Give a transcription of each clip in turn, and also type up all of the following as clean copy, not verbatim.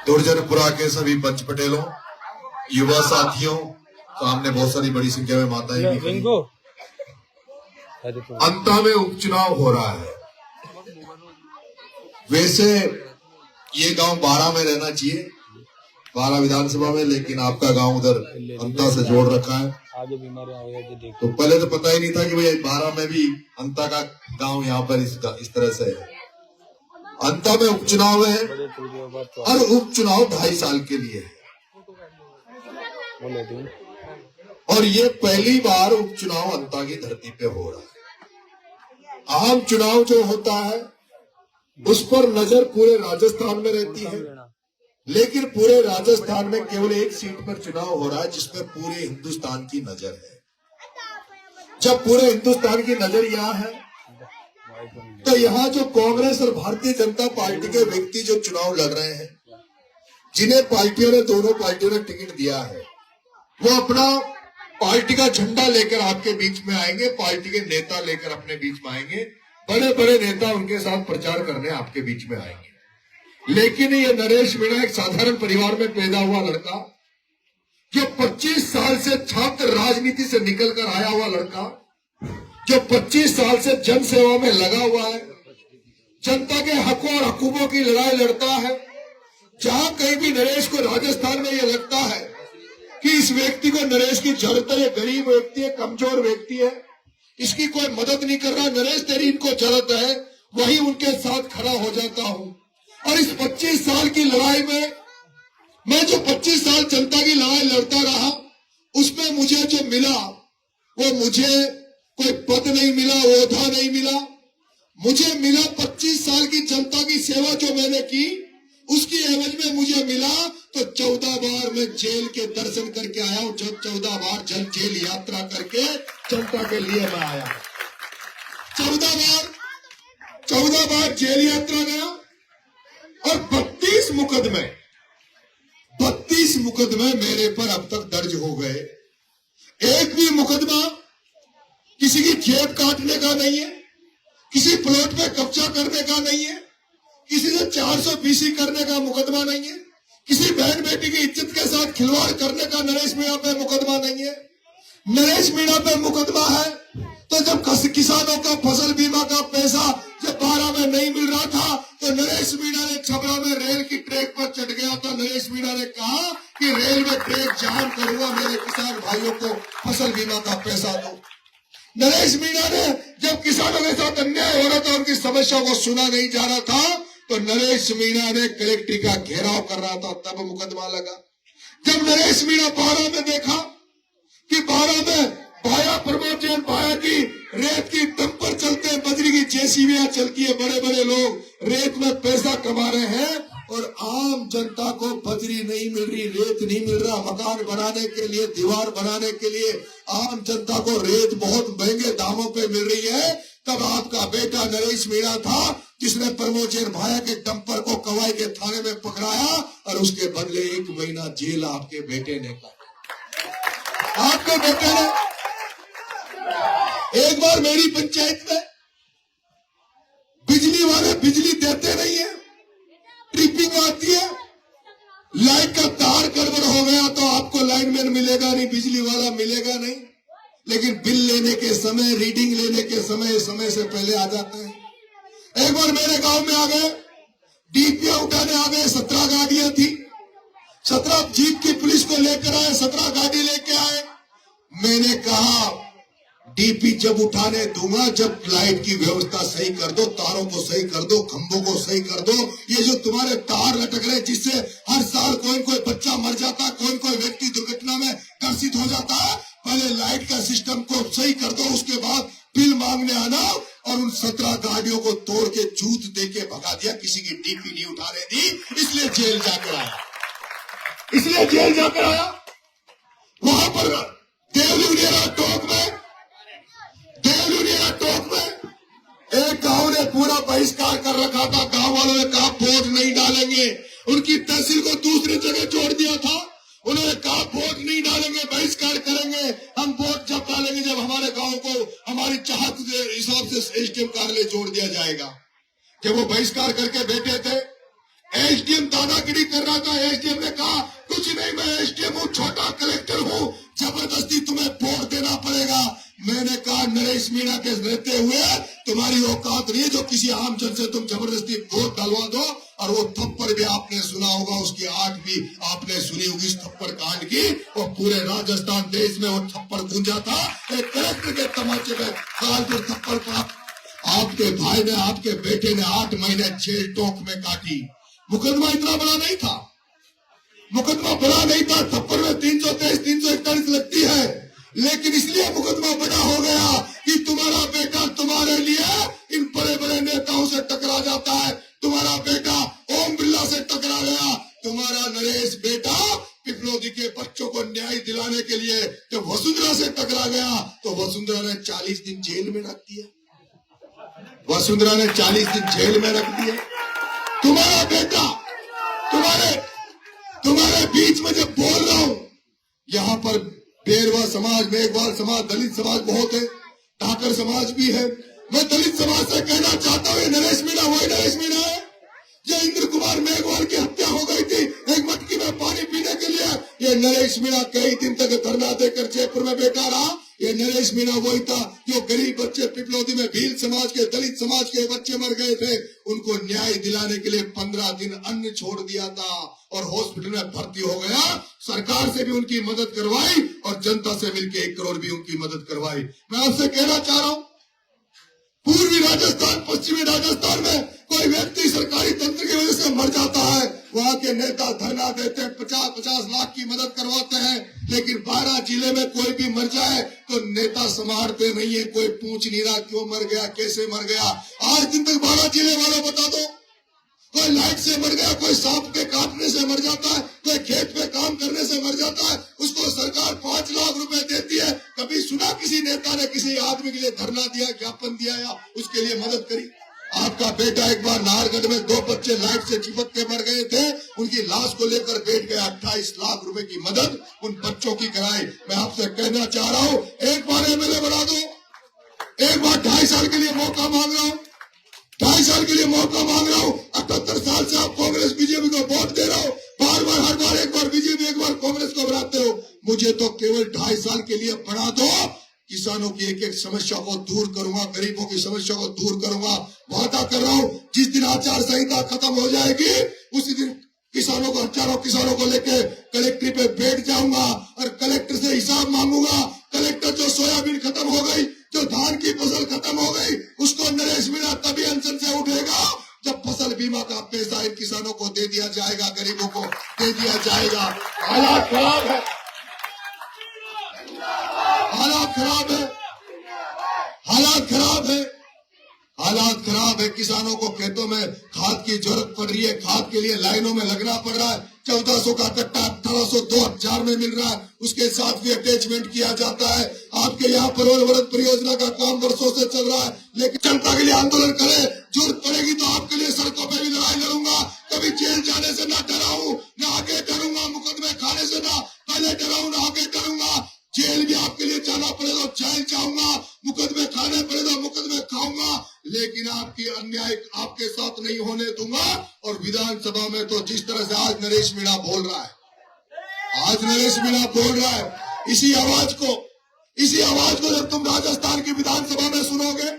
दुर्जनपुरा के सभी पंच पटेलों, युवा साथियों, सामने बहुत सारी बड़ी संख्या में माताएं भी खड़ी। अंता में उपचुनाव हो रहा है। वैसे ये गांव 12 में रहना चाहिए, 12 विधानसभा में, लेकिन आपका गांव उधर अंता से जोड़ रखा है। तो पहले तो पता ही नहीं था कि भाई 12 में भी अंता का गांव यहाँ पर इस तरह से है। अंता में उपचुनाव है और उपचुनाव 2.5 साल के लिए है। और ये पहली बार उपचुनाव अंता की धरती पे हो रहा है। आम चुनाव जो होता है उस पर नजर पूरे राजस्थान में रहती है, लेकिन पूरे राजस्थान में केवल एक सीट पर चुनाव हो रहा है जिसमें पूरे हिंदुस्तान की नजर है। जब पूरे हिंदुस्तान की नजर यहाँ है तो यहाँ जो कांग्रेस और भारतीय जनता पार्टी के व्यक्ति जो चुनाव लड़ रहे हैं, जिन्हें दोनों पार्टियों ने टिकट दिया है, वो अपना पार्टी का झंडा लेकर आपके बीच में आएंगे, पार्टी के नेता लेकर अपने बीच में आएंगे, बड़े बड़े नेता उनके साथ प्रचार करने आपके बीच में आएंगे। लेकिन ये नरेश मीणा एक साधारण परिवार में पैदा हुआ लड़का, जो 25 साल से छात्र राजनीति से निकलकर आया हुआ लड़का, जो 25 साल से जन सेवा में लगा हुआ है, जनता के हकों और हकूकों की लड़ाई लड़ता है। जहां कहीं भी नरेश को राजस्थान में यह लगता है कि इस व्यक्ति को नरेश की जरूरत है, ये गरीब व्यक्ति है, कमजोर व्यक्ति है, इसकी कोई मदद नहीं कर रहा, नरेश तेरी इनको जरूरत है, वही उनके साथ खड़ा हो जाता हूं। और इस 25 साल की लड़ाई में मैं जो 25 साल जनता की लड़ाई लड़ता रहा, उसमें मुझे जो मिला वो मुझे कोई पद नहीं मिला, ओहदा नहीं मिला, मुझे मिला 25 साल की जनता की सेवा जो मैंने की, उसकी एवज में मुझे मिला तो 14 बार मैं जेल के दर्शन करके आया हूं। जब 14 बार जेल यात्रा करके जनता के लिए मैं आया, 14 बार जेल यात्रा गया और 32 मुकदमे मेरे पर अब तक दर्ज हो गए। एक भी मुकदमा किसी की जेब काटने का नहीं है, किसी प्लॉट पे कब्जा करने का नहीं है, किसी से 420 करने का मुकदमा नहीं है, किसी बहन बेटी की इज्जत के साथ खिलवाड़ करने का नरेश मीणा पे मुकदमा नहीं है। नरेश मीणा पे मुकदमा है तो जब किसानों का फसल बीमा का पैसा जब 12 में नहीं मिल रहा था तो नरेश मीणा ने छपरा में रेल की ट्रैक पर चढ़ गया था। नरेश मीणा ने कहा कि रेल में ट्रैक जाम करूंगा, मेरे किसान भाइयों को फसल बीमा का पैसा दो। नरेश मीणा ने जब किसानों के साथ अन्याय हो रहा था, उनकी समस्या को सुना नहीं जा रहा था, तो नरेश मीणा ने कलेक्ट्री का घेराव कर रहा था, तब मुकदमा लगा। जब नरेश मीणा 12 में देखा कि 12 में भाया प्रमोद जैन भाया की रेत की डंपर चलते हैं, बजरी की जेसीबियां चलती है, बड़े बड़े लोग रेत में पैसा कमा रहे हैं और आम जनता को बजरी नहीं मिल रही, रेत नहीं मिल रहा, मकान बनाने के लिए, दीवार बनाने के लिए आम जनता को रेत बहुत महंगे दामों पे मिल रही है। तब आपका बेटा नरेश मीणा था जिसने प्रमोद जैन भाया के डंपर को कवाई के थाने में पकड़ाया और उसके बदले 1 महीना जेल आपके बेटे ने काटा। आपके बेटे ने एक बार मेरी पंचायत में बिजली वाले बिजली देते नहीं है, ट्रिपिंग आती है, लाइट का तार गड़बड़ हो गया तो आपको लाइनमैन मिलेगा नहीं, बिजली वाला मिलेगा नहीं, लेकिन बिल लेने के समय, रीडिंग लेने के समय से पहले आ जाते हैं। एक बार मेरे गांव में आ गए, डीपीआई उठाने आ गए, 17 गाड़ियां थी, 17 जीप की पुलिस को लेकर आए, 17 गाड़ी लेके आए। मैंने कहा डीपी जब उठाने दूंगा जब लाइट की व्यवस्था सही कर दो, तारों को सही कर दो, खंभों को सही कर दो। ये जो तुम्हारे तार लटक रहे जिससे हर साल कोई बच्चा मर जाता है, कोई व्यक्ति दुर्घटना में ग्रसित हो जाता है, पहले लाइट का सिस्टम को सही कर दो, उसके बाद बिल मांगने आना। और उन 17 गाड़ियों को तोड़ के जूत दे के भगा दिया, किसी की डीपी नहीं उठाने दी, इसलिए जेल जाकर आया। वहां पर देवलुनिया टोक में एक गांव ने पूरा बहिष्कार कर रखा था। गांव वालों ने कहा वोट नहीं डालेंगे, उनकी तहसील को दूसरी जगह छोड़ दिया था। उन्होंने कहा वोट नहीं डालेंगे, बहिष्कार करेंगे, हम वोट जब डालेंगे जब हमारे गांव को हमारी चाहत के हिसाब से एसडीएम कार्यालय जोड़ दिया जाएगा। जब वो बहिष्कार करके बैठे थे, एसडीएम दादागिरी कर रहा था। एसडीएम ने कहा कुछ नहीं, मैं एसडीएम हूँ, छोटा कलेक्टर हूँ, जबरदस्ती तुम्हें वोट देना पड़ेगा। मैंने कहा नरेश मीणा के रहते हुए तुम्हारी औकात नहीं है जो किसी आम जन से तुम जबरदस्ती वोट डलवा दो। और वो थप्पड़ भी आपने सुना होगा, उसकी आठ भी आपने सुनी होगी इस थप्पड़ कांड की। और पूरे राजस्थान देश में वो थप्पड़ गूंजा था, एक कलेक्टर के तमाचे में कालपुर थप्पड़ पड़ा। आपके भाई ने, आपके बेटे ने 8 महीने जेल टोक में काटी। मुकदमा इतना बड़ा नहीं था, मुकदमा बड़ा नहीं था। थप्पड़ में 323, 341 लगती है, लेकिन इसलिए मुकदमा बड़ा हो गया कि तुम्हारा बेटा तुम्हारे लिए इन बड़े बड़े नेताओं से टकरा जाता है। तुम्हारा बेटा ओम बिरला से टकरा गया, तुम्हारा नरेश बेटा पिपलोदी के बच्चों को न्याय दिलाने के लिए जब वसुंधरा से टकरा गया तो वसुंधरा ने 40 दिन जेल में रख दिया। वसुंधरा ने 40 दिन जेल में रख दिया। तुम्हारा बेटा तुम्हारे बीच में जब बोल रहा हूं, यहाँ पर बेरवा समाज, मेघवाल समाज, दलित समाज बहुत है, ठाकर समाज भी है। मैं दलित समाज से कहना चाहता हूँ, ये नरेश मीणा वही नरेश मीणा है जो इंद्र कुमार मेघवाल की हत्या हो गई थी एक मटकी में पानी पीने के लिए। ये नरेश मीणा कई दिन तक धरना देकर जयपुर में बैठा रहा। ये नरेश मीणा वही था जो गरीब बच्चे पिपलोदी में भील समाज के, दलित समाज के बच्चे मर गए थे, उनको न्याय दिलाने के लिए 15 दिन अन्न छोड़ दिया था और हॉस्पिटल में भर्ती हो गया। सरकार से भी उनकी मदद करवाई और जनता से मिलकर 1 करोड़ भी उनकी मदद करवाई। मैं आपसे कहना चाह रहा हूँ, पूर्वी राजस्थान, पश्चिमी राजस्थान में कोई व्यक्ति सरकारी तंत्र की वजह से मर जाता है, वहाँ के नेता धरना देते हैं, 50-50 लाख की मदद करवाते हैं, लेकिन 12 जिले में कोई भी मर जाए तो नेता संभालते नहीं है। कोई पूछ नहीं रहा क्यों मर गया, कैसे मर गया। आज दिन तक 12 जिले वालों बता दो, कोई लाइट से मर गया, कोई सांप के काटने से मर जाता है, कोई खेत में काम करने से मर जाता है, उसको सरकार 5 लाख रुपए देती है। कभी सुना किसी नेता ने किसी आदमी के लिए धरना दिया, ज्ञापन दिया या उसके लिए मदद करी? आपका बेटा एक बार नाहरगढ़ में 2 बच्चे लाइट से चिपक के मर गए थे, उनकी लाश को लेकर बैठ गया, 28 लाख रुपए की मदद उन बच्चों की कराई। मैं आपसे कहना चाह रहा हूँ, एक बार एमएलए बना दो, एक बार 2.5 साल के लिए मौका मांग रहा हूँ, 2.5 साल के लिए मौका मांग रहा हूँ। 78 साल से आप कांग्रेस बीजेपी को वोट दे रहे हो, बार बार हर बार एक बार बीजेपी एक बार कांग्रेस को बनाते हो। मुझे तो केवल 2.5 साल के लिए बना दो, किसानों की एक एक समस्या को दूर करूंगा, गरीबों की समस्या को दूर करूंगा। वादा कर रहा हूँ, जिस दिन आचार संहिता खत्म हो जाएगी उसी दिन किसानों को, हजारों किसानों को लेके कलेक्ट्री पे बैठ जाऊंगा और कलेक्टर से हिसाब मांगूंगा। कलेक्टर, जो सोयाबीन खत्म हो गई, जो धान की फसल खत्म हो गई, उसको नरेश मीणा तभी अनशन से उठेगा जब फसल बीमा का पैसा इन किसानों को दे दिया जाएगा, गरीबों को दे दिया जाएगा। हालात खराब है, हालात खराब है, हालात खराब है, हालात खराब है। किसानों को खेतों में खाद की जरूरत पड़ रही है, खाद के लिए लाइनों में लगना पड़ रहा है। 1400 का कट्टा 1800, 2000 में मिल रहा है, उसके साथ भी अटैचमेंट किया जाता है। आपके यहाँ परवल परियोजना का काम वर्षों से चल रहा है, लेकिन जनता के लिए आंदोलन करे, जरूरत पड़ेगी तो आपके लिए सड़कों पे भी लड़ाई लड़ूंगा। कभी जेल जाने से ना डरा हूँ, न आगे डरूंगा, मुकदमे खाने से ना पहले डरा हूँ, न आगे डरूंगा। जेल भी आपके लिए जाना पड़े तो जेल जाऊंगा, मुकदमे खाने पड़े तो मुकदमे खाऊंगा, लेकिन आपकी अन्याय आपके साथ नहीं होने दूंगा। और विधानसभा में तो जिस तरह से आज नरेश मीणा बोल रहा है, आज नरेश मीणा बोल रहा है, इसी आवाज को जब तुम राजस्थान की विधानसभा में सुनोगे,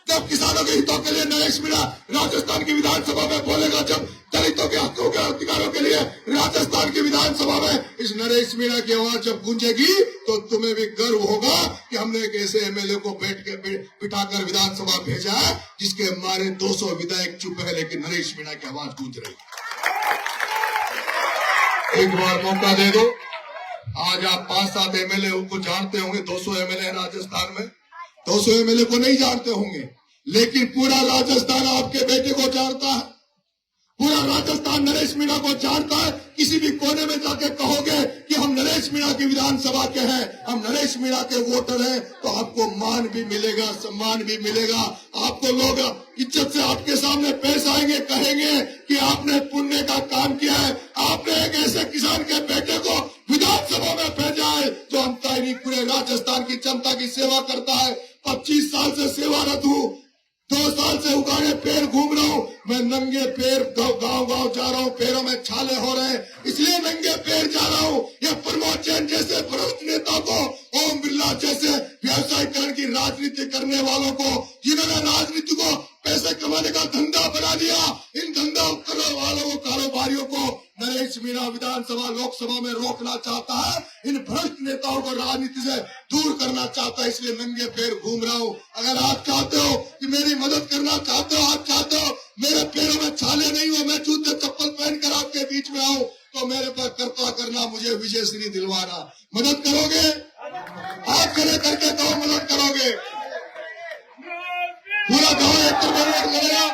जब किसानों के हितों के लिए नरेश मीणा राजस्थान की विधानसभा में बोलेगा, जब दलितों के हकों के अधिकारों के लिए राजस्थान की विधानसभा में इस नरेश मीणा की आवाज जब गूंजेगी तो तुम्हें भी गर्व होगा कि हमने एक ऐसे एमएलए को बिठाकर विधानसभा भेजा है जिसके मारे 200 विधायक चुप है, लेकिन नरेश मीणा की आवाज गूंज रही है। एक बार मौका दे दो। आज आप 5-7 एमएलए को जानते होंगे, 200 एमएलए राजस्थान में, 200 एमएलए को नहीं जानते होंगे, लेकिन पूरा राजस्थान आपके बेटे को जानता है, पूरा राजस्थान नरेश मीणा को जानता है। किसी भी कोने में जाके कहोगे कि हम नरेश मीणा की विधानसभा के हैं, हम नरेश मीणा के वोटर हैं, तो आपको मान भी मिलेगा, सम्मान भी मिलेगा। आपको लोग इज्जत से आपके सामने पेश आएंगे, कहेंगे कि आपने पुण्य का काम किया है, आपने एक ऐसे किसान के बेटे को विधानसभा में भेजा है जो अंतरनी पूरे राजस्थान की जनता की सेवा करता है। 25 साल से सेवारत हूँ, 2 साल से उगाड़े पेड़ घूम रहा हूँ। मैं नंगे पैर गांव गांव जा रहा हूँ, पैरों में छाले हो रहे हैं, इसलिए नंगे पैर जा रहा हूँ। ये प्रमोद जैन जैसे भ्रष्ट नेता को, ओम बिरला जैसे व्यवसायीकरण की राजनीति करने वालों को, जिन्होंने राजनीति को पैसे कमाने का धंधा बना दिया, इन धंधा करने वालों को, कारोबारियों को नरेश मीणा विधानसभा लोकसभा में रोकना चाहता है। इन भ्रष्ट नेताओं को राजनीति से दूर करना चाहता है, इसलिए नंगे पैर घूम रहा हूँ। अगर आप चाहते हो कि मेरी मदद करना चाहते हो, आप चाहते हो मेरे पैरों में छाले नहीं हो, मैं जूते चप्पल पहनकर आपके बीच में आऊं, तो मेरे पर कृपा करना, मुझे विजय श्री दिलवाना। मदद करोगे? आप खड़े करके कहो मदद करोगे। पूरा गांव एक तरफ लगेगा।